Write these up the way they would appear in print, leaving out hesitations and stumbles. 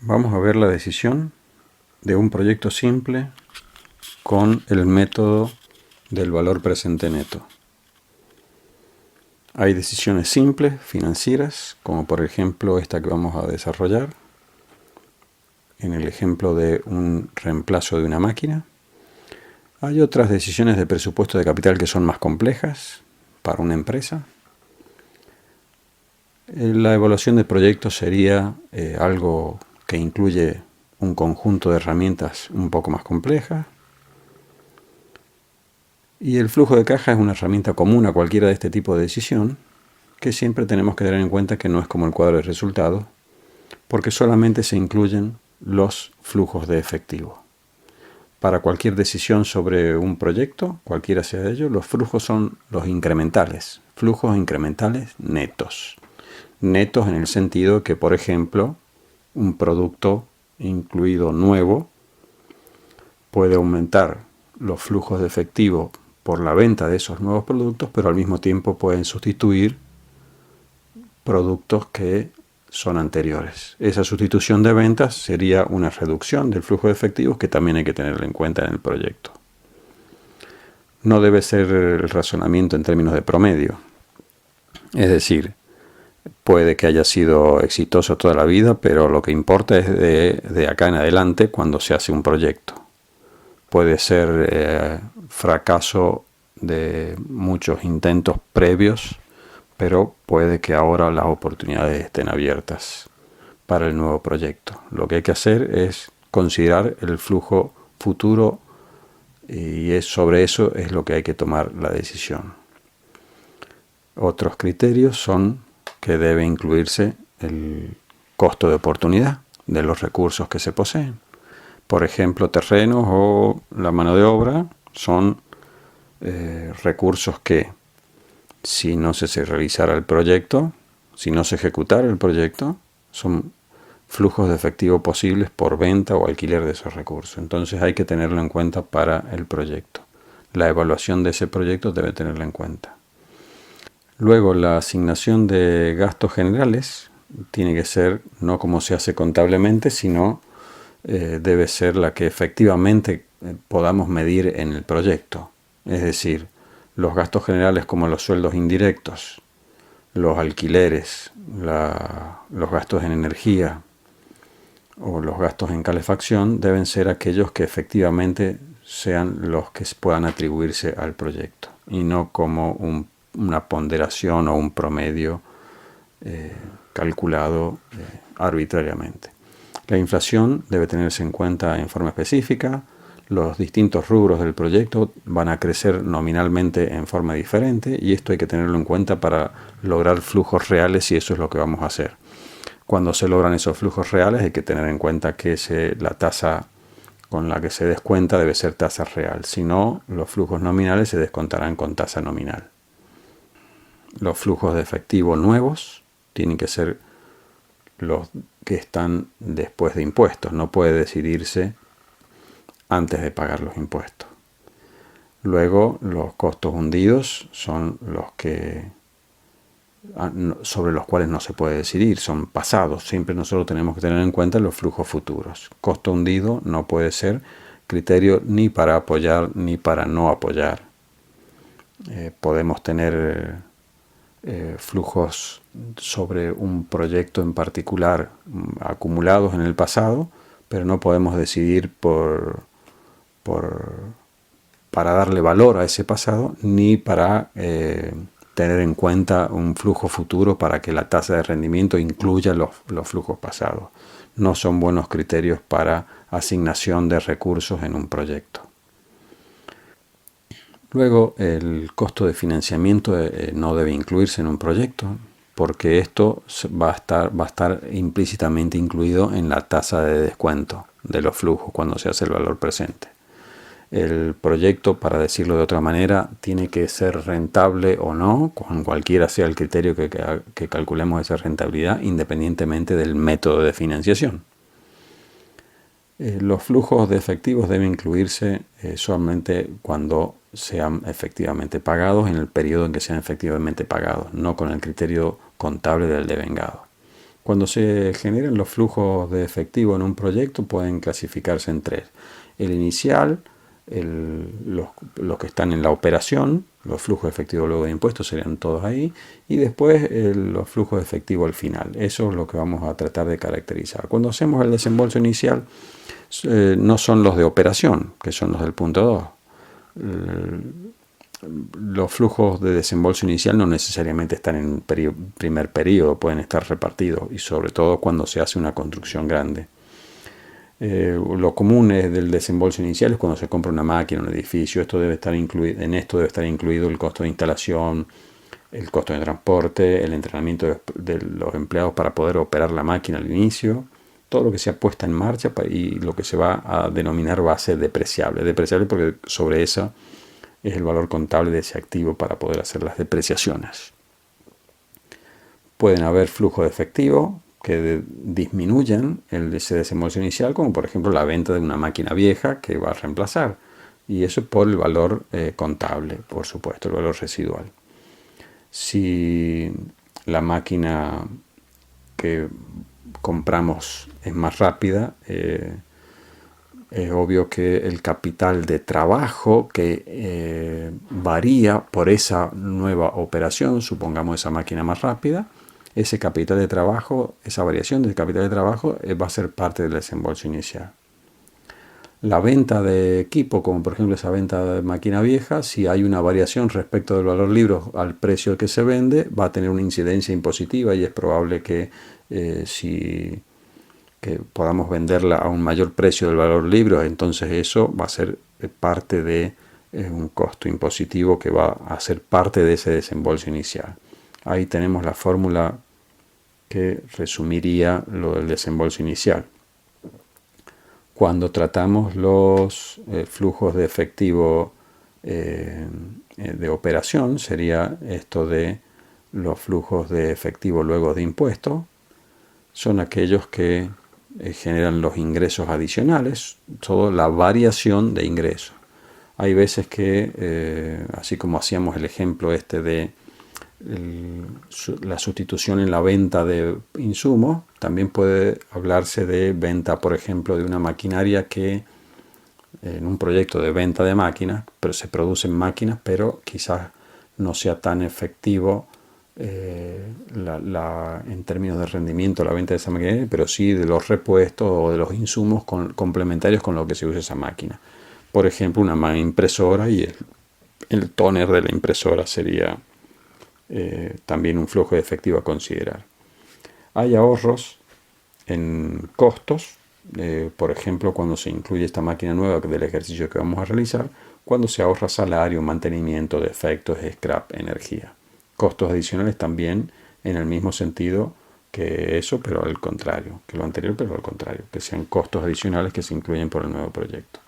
Vamos a ver la decisión de un proyecto simple con el método del valor presente neto. Hay decisiones simples, financieras, como por ejemplo esta que vamos a desarrollar, en el ejemplo de un reemplazo de una máquina. Hay otras decisiones de presupuesto de capital que son más complejas para una empresa. La evaluación de proyectos sería algo que incluye un conjunto de herramientas un poco más complejas. Y el flujo de caja es una herramienta común a cualquiera de este tipo de decisión, que siempre tenemos que tener en cuenta que no es como el cuadro de resultados, porque solamente se incluyen los flujos de efectivo. Para cualquier decisión sobre un proyecto, cualquiera sea de ellos, los flujos son los incrementales, flujos incrementales netos. Netos en el sentido que, por ejemplo, un producto incluido nuevo puede aumentar los flujos de efectivo por la venta de esos nuevos productos, pero al mismo tiempo pueden sustituir productos que son anteriores. Esa sustitución de ventas sería una reducción del flujo de efectivos que también hay que tenerlo en cuenta en el proyecto. No debe ser el razonamiento en términos de promedio. Es decir, puede que haya sido exitoso toda la vida, pero lo que importa es de acá en adelante cuando se hace un proyecto. Puede ser fracaso de muchos intentos previos, pero puede que ahora las oportunidades estén abiertas para el nuevo proyecto. Lo que hay que hacer es considerar el flujo futuro y sobre eso es lo que hay que tomar la decisión. Otros criterios son que debe incluirse el costo de oportunidad de los recursos que se poseen. Por ejemplo, terrenos o la mano de obra son recursos que, si no se realizara el proyecto, si no se ejecutara el proyecto, son flujos de efectivo posibles por venta o alquiler de esos recursos. Entonces hay que tenerlo en cuenta para el proyecto. La evaluación de ese proyecto debe tenerlo en cuenta. Luego, la asignación de gastos generales tiene que ser no como se hace contablemente, sino debe ser la que efectivamente podamos medir en el proyecto. Es decir, los gastos generales como los sueldos indirectos, los alquileres, los gastos en energía o los gastos en calefacción deben ser aquellos que efectivamente sean los que puedan atribuirse al proyecto y no como una ponderación o un promedio calculado arbitrariamente. La inflación debe tenerse en cuenta en forma específica. Los distintos rubros del proyecto van a crecer nominalmente en forma diferente y esto hay que tenerlo en cuenta para lograr flujos reales y eso es lo que vamos a hacer. Cuando se logran esos flujos reales hay que tener en cuenta que la tasa con la que se descuenta debe ser tasa real. Si no, los flujos nominales se descontarán con tasa nominal. Los flujos de efectivo nuevos tienen que ser los que están después de impuestos. No puede decidirse antes de pagar los impuestos. Luego, los costos hundidos son los que sobre los cuales no se puede decidir, son pasados. Siempre nosotros tenemos que tener en cuenta los flujos futuros. Costo hundido no puede ser criterio ni para apoyar ni para no apoyar. Podemos tener flujos sobre un proyecto en particular acumulados en el pasado, pero no podemos decidir para darle valor a ese pasado ni para tener en cuenta un flujo futuro para que la tasa de rendimiento incluya los flujos pasados. No son buenos criterios para asignación de recursos en un proyecto. Luego, el costo de financiamiento no debe incluirse en un proyecto porque esto va a estar implícitamente incluido en la tasa de descuento de los flujos cuando se hace el valor presente. El proyecto, para decirlo de otra manera, tiene que ser rentable o no, con cualquiera sea el criterio que calculemos esa rentabilidad, independientemente del método de financiación. Los flujos de efectivos deben incluirse solamente cuando sean efectivamente pagados en el periodo en que sean efectivamente pagados, no con el criterio contable del devengado. Cuando se generan los flujos de efectivo en un proyecto pueden clasificarse en tres. El inicial, los que están en la operación, los flujos de efectivo luego de impuestos serían todos ahí, y después los flujos de efectivo al final. Eso es lo que vamos a tratar de caracterizar. Cuando hacemos el desembolso inicial, no son los de operación, que son los del punto 2. Los flujos de desembolso inicial no necesariamente están en un primer periodo, pueden estar repartidos, y sobre todo cuando se hace una construcción grande. Lo común es del desembolso inicial es cuando se compra una máquina, un edificio. Esto debe estar incluido, en esto debe estar incluido el costo de instalación, el costo de transporte, el entrenamiento de los empleados para poder operar la máquina al inicio, todo lo que sea puesta en marcha y lo que se va a denominar base depreciable. Depreciable porque sobre esa es el valor contable de ese activo para poder hacer las depreciaciones. Pueden haber flujos de efectivo que disminuyan ese desembolso inicial, como por ejemplo la venta de una máquina vieja que va a reemplazar. Y eso por el valor contable, por supuesto, el valor residual. Si la máquina que compramos es más rápida, es obvio que el capital de trabajo que varía por esa nueva operación, supongamos esa máquina más rápida, ese capital de trabajo, esa variación del capital de trabajo va a ser parte del desembolso inicial. La venta de equipo, como por ejemplo esa venta de máquina vieja, si hay una variación respecto del valor libre al precio que se vende, va a tener una incidencia impositiva y es probable que que podamos venderla a un mayor precio del valor libre, entonces eso va a ser parte de un costo impositivo que va a ser parte de ese desembolso inicial. Ahí tenemos la fórmula que resumiría lo del desembolso inicial. Cuando tratamos los flujos de efectivo de operación, sería esto de los flujos de efectivo luego de impuestos, son aquellos que generan los ingresos adicionales, toda la variación de ingresos. Hay veces que, así como hacíamos el ejemplo de la sustitución en la venta de insumos, también puede hablarse de venta, por ejemplo, de una maquinaria que en un proyecto de venta de máquinas, pero se producen máquinas, pero quizás no sea tan efectivo en términos de rendimiento la venta de esa maquinaria, pero sí de los repuestos o de los insumos complementarios con lo que se usa esa máquina. Por ejemplo, una impresora y el tóner de la impresora sería también un flujo de efectivo a considerar. Hay ahorros en costos, por ejemplo, cuando se incluye esta máquina nueva del ejercicio que vamos a realizar, cuando se ahorra salario, mantenimiento, defectos, scrap, energía. Costos adicionales también en el mismo sentido que eso, pero al contrario, que lo anterior, pero al contrario, que sean costos adicionales que se incluyen por el nuevo proyecto.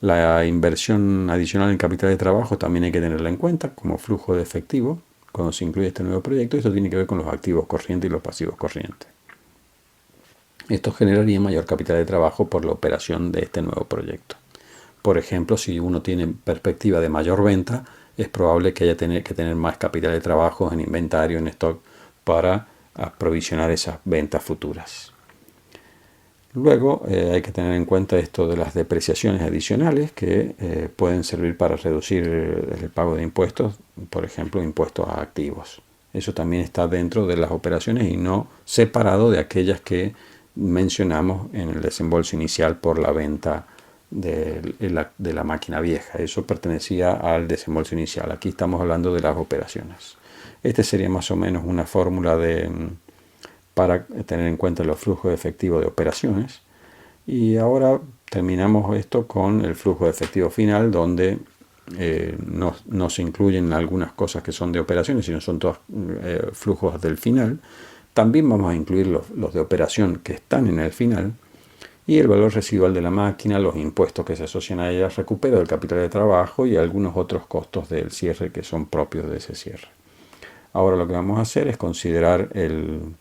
La inversión adicional en capital de trabajo también hay que tenerla en cuenta como flujo de efectivo cuando se incluye este nuevo proyecto. Esto tiene que ver con los activos corrientes y los pasivos corrientes. Esto generaría mayor capital de trabajo por la operación de este nuevo proyecto. Por ejemplo, si uno tiene perspectiva de mayor venta, es probable que haya que tener más capital de trabajo en inventario, en stock, para aprovisionar esas ventas futuras. Luego hay que tener en cuenta esto de las depreciaciones adicionales que pueden servir para reducir el pago de impuestos, por ejemplo, impuestos a activos. Eso también está dentro de las operaciones y no separado de aquellas que mencionamos en el desembolso inicial por la venta de la máquina vieja. Eso pertenecía al desembolso inicial. Aquí estamos hablando de las operaciones. Este sería más o menos una fórmula para tener en cuenta los flujos de efectivo de operaciones. Y ahora terminamos esto con el flujo de efectivo final, donde no se incluyen algunas cosas que son de operaciones, sino son todos flujos del final. También vamos a incluir los de operación que están en el final y el valor residual de la máquina, los impuestos que se asocian a ella, recupero del capital de trabajo y algunos otros costos del cierre que son propios de ese cierre. Ahora lo que vamos a hacer es considerar el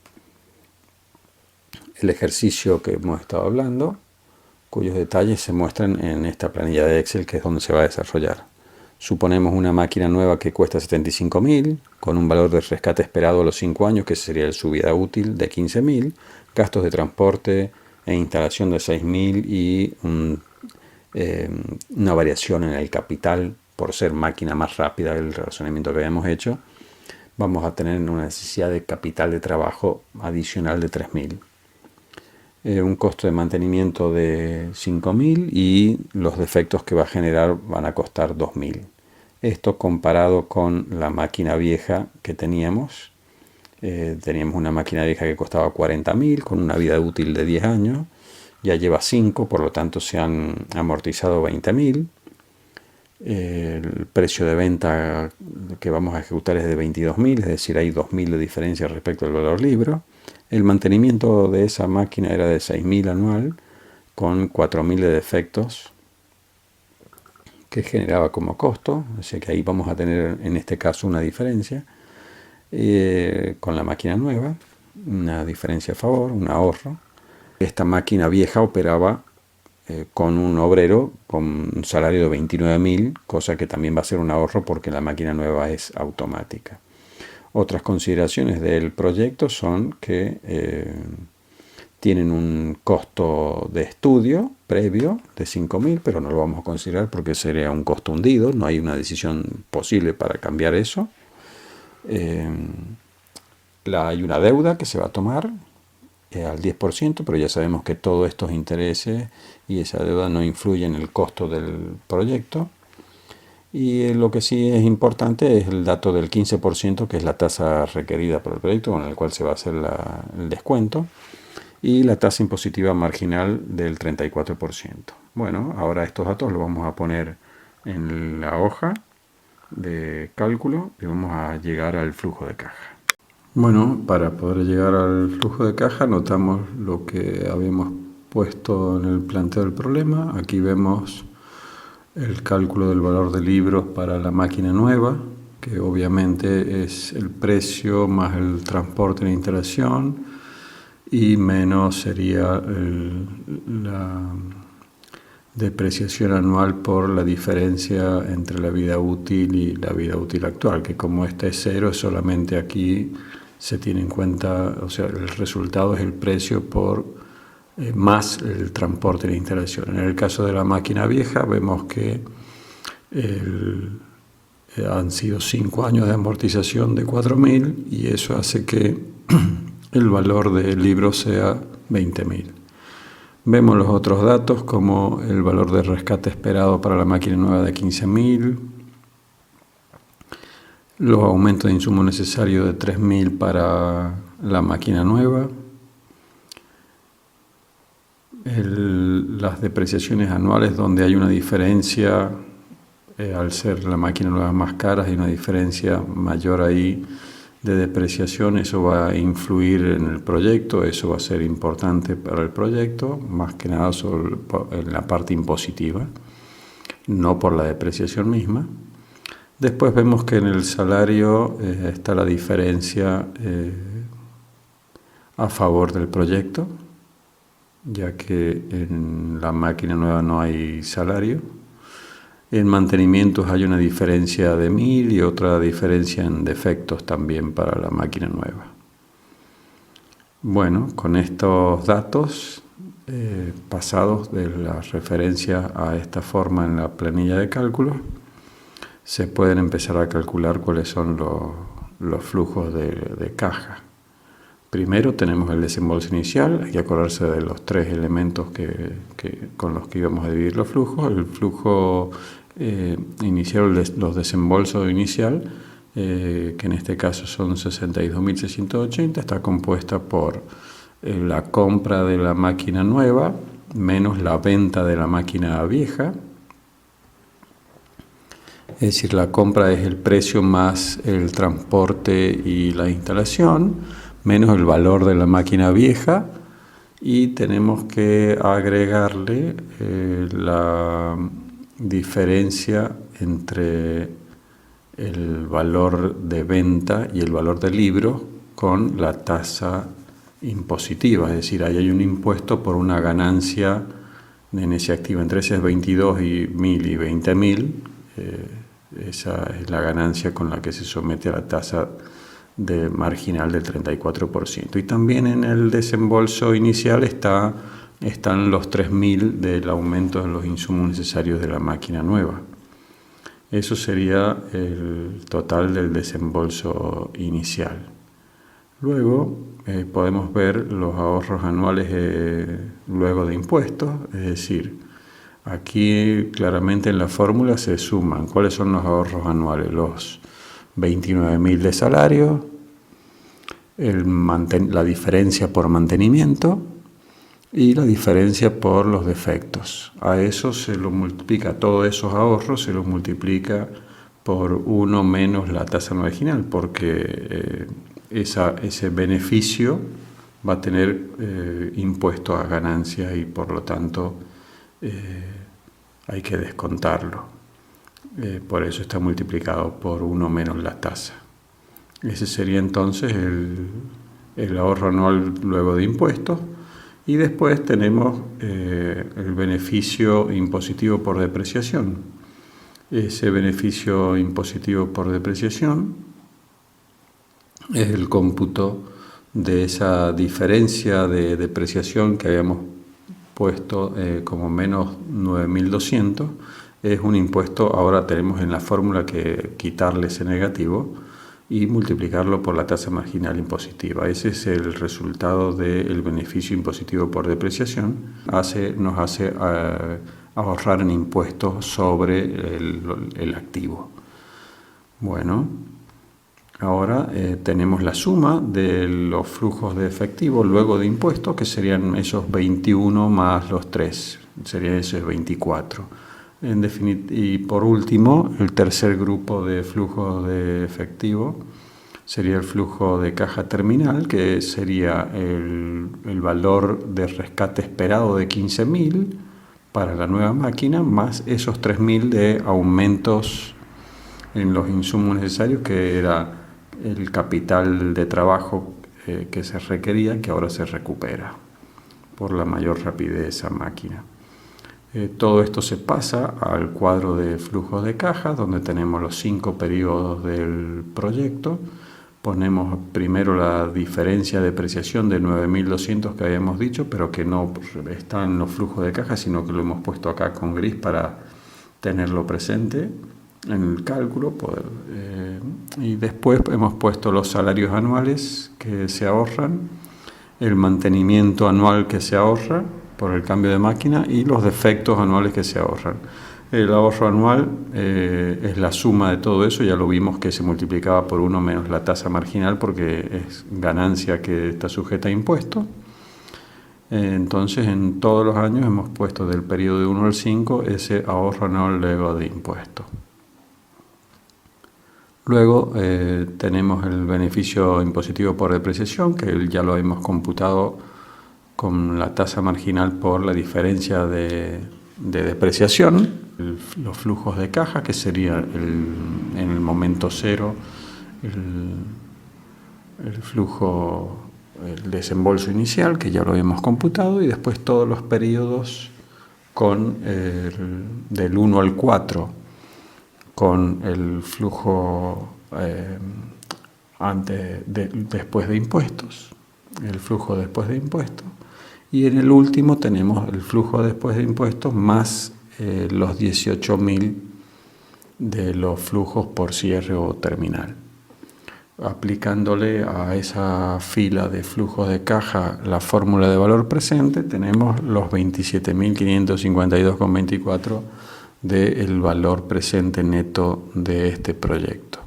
ejercicio que hemos estado hablando, cuyos detalles se muestran en esta planilla de Excel, que es donde se va a desarrollar. Suponemos una máquina nueva que cuesta 75.000, con un valor de rescate esperado a los 5 años, que sería su vida útil, de 15.000, gastos de transporte e instalación de 6.000 y una variación en el capital por ser máquina más rápida del razonamiento que habíamos hecho. Vamos a tener una necesidad de capital de trabajo adicional de 3.000. Un costo de mantenimiento de 5.000 y los defectos que va a generar van a costar 2.000. Esto comparado con la máquina vieja que teníamos. Teníamos una máquina vieja que costaba 40.000 con una vida útil de 10 años. Ya lleva 5, por lo tanto se han amortizado 20.000. El precio de venta que vamos a ejecutar es de 22.000, es decir, hay 2.000 de diferencia respecto al valor libro. El mantenimiento de esa máquina era de 6.000 anual, con 4.000 de defectos que generaba como costo. Así que ahí vamos a tener en este caso una diferencia con la máquina nueva, una diferencia a favor, un ahorro. Esta máquina vieja operaba con un obrero con un salario de 29.000, cosa que también va a ser un ahorro porque la máquina nueva es automática. Otras consideraciones del proyecto son que tienen un costo de estudio previo de 5.000, pero no lo vamos a considerar porque sería un costo hundido, no hay una decisión posible para cambiar eso. Hay una deuda que se va a tomar al 10%, pero ya sabemos que todos estos intereses y esa deuda no influyen en el costo del proyecto. Y lo que sí es importante es el dato del 15%, que es la tasa requerida por el proyecto, con el cual se va a hacer el descuento, y la tasa impositiva marginal del 34%. Bueno, ahora estos datos los vamos a poner en la hoja de cálculo y vamos a llegar al flujo de caja. Bueno, para poder llegar al flujo de caja notamos lo que habíamos puesto en el planteo del problema. Aquí vemos el cálculo del valor de libros para la máquina nueva, que obviamente es el precio más el transporte de instalación y menos sería la depreciación anual por la diferencia entre la vida útil y la vida útil actual, que como esta es cero, solamente aquí se tiene en cuenta, o sea, el resultado es el precio por más el transporte de instalación. En el caso de la máquina vieja vemos que han sido 5 años de amortización de 4.000 y eso hace que el valor del libro sea 20.000. Vemos los otros datos como el valor de rescate esperado para la máquina nueva de 15.000, los aumentos de insumo necesarios de 3.000 para la máquina nueva, las depreciaciones anuales donde hay una diferencia, al ser la máquina nueva más cara, hay una diferencia mayor ahí de depreciación, eso va a influir en el proyecto, eso va a ser importante para el proyecto, más que nada en la parte impositiva, no por la depreciación misma. Después vemos que en el salario está la diferencia a favor del proyecto, ya que en la máquina nueva no hay salario. En mantenimientos hay una diferencia de 1.000 y otra diferencia en defectos también para la máquina nueva. Bueno, con estos datos pasados de las referencias a esta forma en la planilla de cálculo, se pueden empezar a calcular cuáles son los flujos de caja. Primero tenemos el desembolso inicial, hay que acordarse de los 3 elementos con los que íbamos a dividir los flujos. El flujo inicial, los desembolsos inicial, que en este caso son 62.680, está compuesta por la compra de la máquina nueva menos la venta de la máquina vieja. Es decir, la compra es el precio más el transporte y la instalación, menos el valor de la máquina vieja, y tenemos que agregarle la diferencia entre el valor de venta y el valor del libro con la tasa impositiva, es decir, ahí hay un impuesto por una ganancia en ese activo, entre ese es 22.000 y 20.000, esa es la ganancia con la que se somete a la tasa de marginal del 34%. Y también en el desembolso inicial están los 3.000 del aumento de los insumos necesarios de la máquina nueva. Eso sería el total del desembolso inicial. Luego podemos ver los ahorros anuales luego de impuestos, es decir, aquí claramente en la fórmula se suman cuáles son los ahorros anuales, los 29.000 de salario, la diferencia por mantenimiento y la diferencia por los defectos. A eso se lo multiplica, todos esos ahorros se los multiplica por 1 menos la tasa marginal, porque ese beneficio va a tener impuesto a ganancias y por lo tanto hay que descontarlo. Por eso está multiplicado por 1 menos la tasa. Ese sería entonces el ahorro anual luego de impuestos. Y después tenemos el beneficio impositivo por depreciación. Ese beneficio impositivo por depreciación es el cómputo de esa diferencia de depreciación que habíamos puesto como menos 9.200. Es un impuesto, ahora tenemos en la fórmula que quitarle ese negativo y multiplicarlo por la tasa marginal impositiva. Ese es el resultado del beneficio impositivo por depreciación. Nos hace ahorrar en impuestos sobre el activo. Bueno, ahora tenemos la suma de los flujos de efectivo luego de impuestos, que serían esos 21 más los 3, serían esos 24. Y por último, el tercer grupo de flujos de efectivo sería el flujo de caja terminal, que sería el valor de rescate esperado de 15.000 para la nueva máquina, más esos 3.000 de aumentos en los insumos necesarios, que era el capital de trabajo que se requería, que ahora se recupera por la mayor rapidez de esa máquina. Todo esto se pasa al cuadro de flujos de caja, donde tenemos los 5 periodos del proyecto. Ponemos primero la diferencia de depreciación de 9.200 que habíamos dicho, pero que no está en los flujos de caja, sino que lo hemos puesto acá con gris para tenerlo presente en el cálculo. Y después hemos puesto los salarios anuales que se ahorran, el mantenimiento anual que se ahorra por el cambio de máquina y los defectos anuales que se ahorran. El ahorro anual es la suma de todo eso, ya lo vimos que se multiplicaba por 1 menos la tasa marginal porque es ganancia que está sujeta a impuestos. Entonces en todos los años hemos puesto del periodo de 1 al 5 ese ahorro anual luego de impuestos. Luego tenemos el beneficio impositivo por depreciación, que ya lo hemos computado con la tasa marginal por la diferencia de depreciación, los flujos de caja, que sería en el momento cero el flujo, el desembolso inicial, que ya lo hemos computado, y después todos los periodos con del 1 al 4, con el flujo después de impuestos, el flujo después de impuestos. Y en el último tenemos el flujo después de impuestos más los 18.000 de los flujos por cierre o terminal. Aplicándole a esa fila de flujos de caja la fórmula de valor presente, tenemos los 27.552,24 del valor presente neto de este proyecto.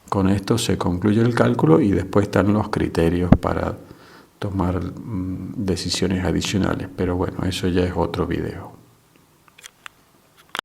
Con esto se concluye el cálculo y después están los criterios para tomar decisiones adicionales, pero bueno, eso ya es otro video.